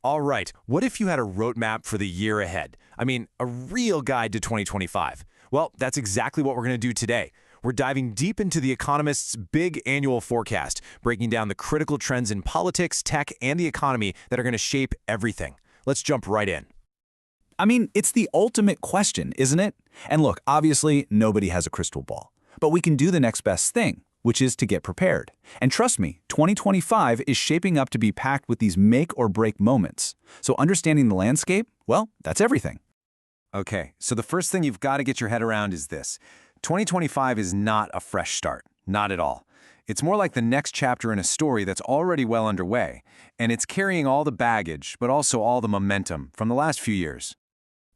All right, what if you had a roadmap for the year ahead? I mean, a real guide to 2025. Well, that's exactly what we're going to do today. We're diving deep into The Economist's big annual forecast, breaking down the critical trends in politics, tech, and the economy that are going to shape everything. Let's jump right in. I mean, it's the ultimate question, isn't it? And look, obviously, nobody has a crystal ball. But we can do the next best thing, which is to get prepared. And trust me, 2025 is shaping up to be packed with these make-or-break moments. So understanding the landscape, well, that's everything. Okay, so the first thing you've got to get your head around is this. 2025 is not a fresh start, not at all. It's more like the next chapter in a story that's already well underway, and it's carrying all the baggage, but also all the momentum from the last few years.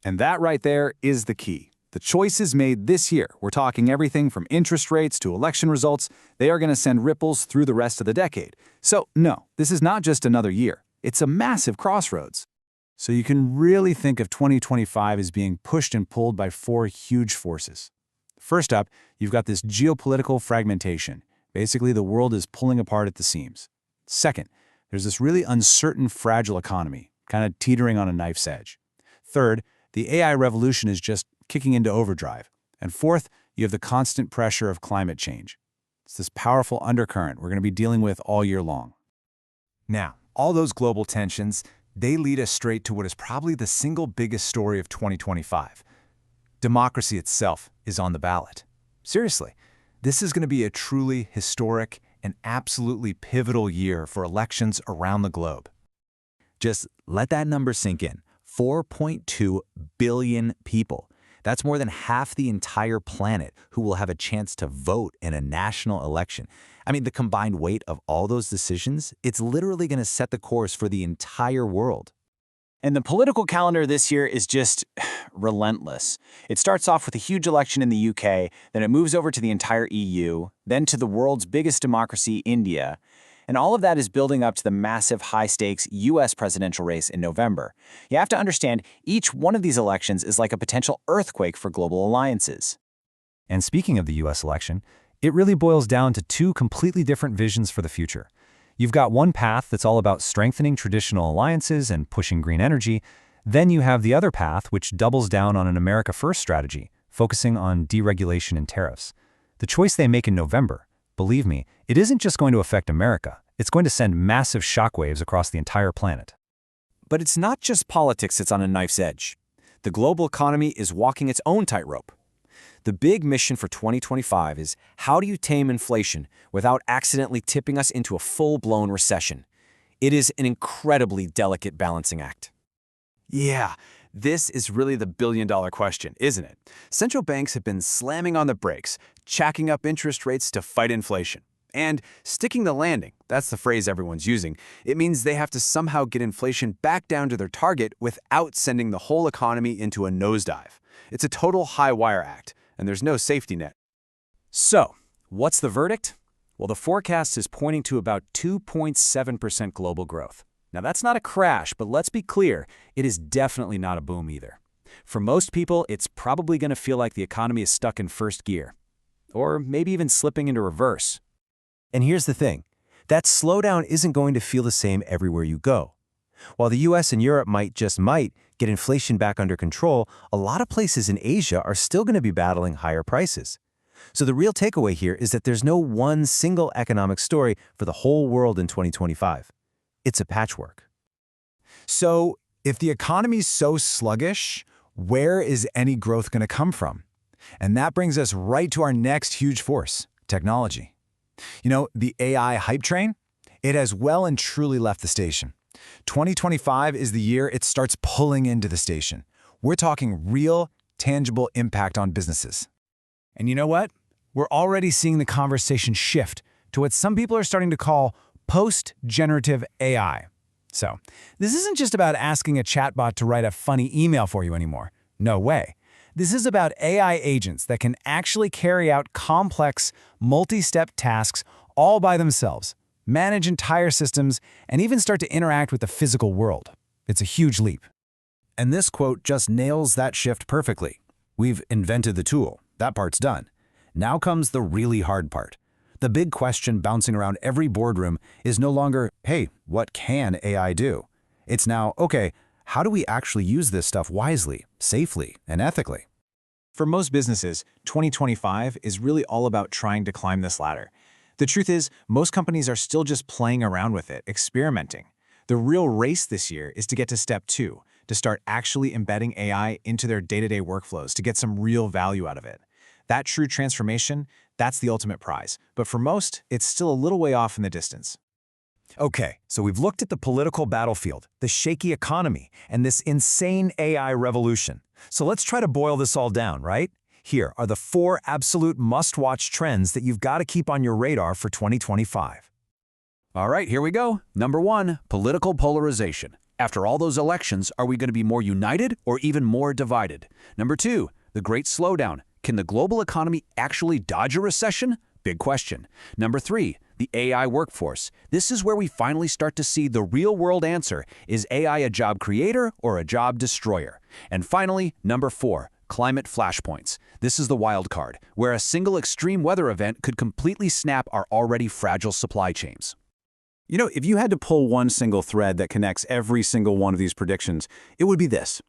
And that right there is the key. The choices made this year, we're talking everything from interest rates to election results, they are going to send ripples through the rest of the decade. So no, this is not just another year. It's a massive crossroads. So you can really think of 2025 as being pushed and pulled by four huge forces. First up, you've got this geopolitical fragmentation. Basically, the world is pulling apart at the seams. Second, there's this really uncertain, fragile economy, kind of teetering on a knife's edge. Third, the AI revolution is just kicking into overdrive. And fourth, you have the constant pressure of climate change. It's this powerful undercurrent we're going to be dealing with all year long. Now, all those global tensions, they lead us straight to what is probably the single biggest story of 2025. Democracy itself is on the ballot. Seriously, this is going to be a truly historic and absolutely pivotal year for elections around the globe. Just let that number sink in. 4.2 billion people. That's more than half the entire planet who will have a chance to vote in a national election. I mean, the combined weight of all those decisions, it's literally going to set the course for the entire world. And the political calendar this year is just relentless. It starts off with a huge election in the UK, then it moves over to the entire EU, then to the world's biggest democracy, India. And all of that is building up to the massive high-stakes US presidential race in November. You have to understand, each one of these elections is like a potential earthquake for global alliances. And speaking of the US election, it really boils down to two completely different visions for the future. You've got one path that's all about strengthening traditional alliances and pushing green energy. Then you have the other path which doubles down on an America First strategy, focusing on deregulation and tariffs. The choice they make in November, believe me, it isn't just going to affect America. It's going to send massive shockwaves across the entire planet. But it's not just politics that's on a knife's edge. The global economy is walking its own tightrope. The big mission for 2025 is how do you tame inflation without accidentally tipping us into a full-blown recession? It is an incredibly delicate balancing act. Yeah, this is really the billion-dollar question, isn't it? Central banks have been slamming on the brakes, jacking up interest rates to fight inflation. And sticking the landing, that's the phrase everyone's using. It means they have to somehow get inflation back down to their target without sending the whole economy into a nosedive. It's a total high-wire act, and there's no safety net. So, what's the verdict? Well, the forecast is pointing to about 2.7% global growth. Now, that's not a crash, but let's be clear, it is definitely not a boom either. For most people, it's probably going to feel like the economy is stuck in first gear, or maybe even slipping into reverse. And here's the thing, that slowdown isn't going to feel the same everywhere you go. While the US and Europe might get inflation back under control, a lot of places in Asia are still going to be battling higher prices. So the real takeaway here is that there's no one single economic story for the whole world in 2025. It's a patchwork. So, if the economy's so sluggish, where is any growth going to come from? And that brings us right to our next huge force, technology. You know, the AI hype train? It has well and truly left the station. 2025 is the year it starts pulling into the station. We're talking real, tangible impact on businesses. And you know what? We're already seeing the conversation shift to what some people are starting to call post-generative AI. So, this isn't just about asking a chatbot to write a funny email for you anymore. No way. This is about AI agents that can actually carry out complex, multi-step tasks all by themselves, manage entire systems, and even start to interact with the physical world. It's a huge leap. And this quote just nails that shift perfectly. We've invented the tool. That part's done. Now comes the really hard part. The big question bouncing around every boardroom is no longer, hey, what can AI do? It's now, okay, how do we actually use this stuff wisely, safely, and ethically? For most businesses, 2025 is really all about trying to climb this ladder. The truth is, most companies are still just playing around with it, experimenting. The real race this year is to get to step 2, to start actually embedding AI into their day-to-day workflows to get some real value out of it. That true transformation, that's the ultimate prize. But for most, it's still a little way off in the distance. Okay, so we've looked at the political battlefield, the shaky economy, and this insane AI revolution. So let's try to boil this all down, right? Here are the 4 absolute must-watch trends that you've got to keep on your radar for 2025. All right, here we go. Number 1, political polarization. After all those elections, are we going to be more united or even more divided? Number 2, the great slowdown. Can the global economy actually dodge a recession? Big question. Number 3, the AI workforce. This is where we finally start to see the real-world answer. Is AI a job creator or a job destroyer? And finally, number 4, climate flashpoints. This is the wild card, where a single extreme weather event could completely snap our already fragile supply chains. You know, if you had to pull one single thread that connects every single one of these predictions, it would be this.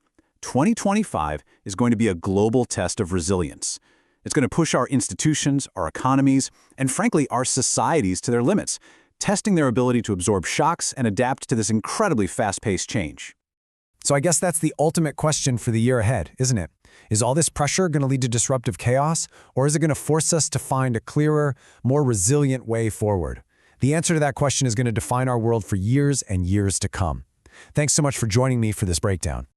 2025 is going to be a global test of resilience. It's going to push our institutions, our economies, and frankly, our societies to their limits, testing their ability to absorb shocks and adapt to this incredibly fast-paced change. So I guess that's the ultimate question for the year ahead, isn't it? Is all this pressure going to lead to disruptive chaos, or is it going to force us to find a clearer, more resilient way forward? The answer to that question is going to define our world for years and years to come. Thanks so much for joining me for this breakdown.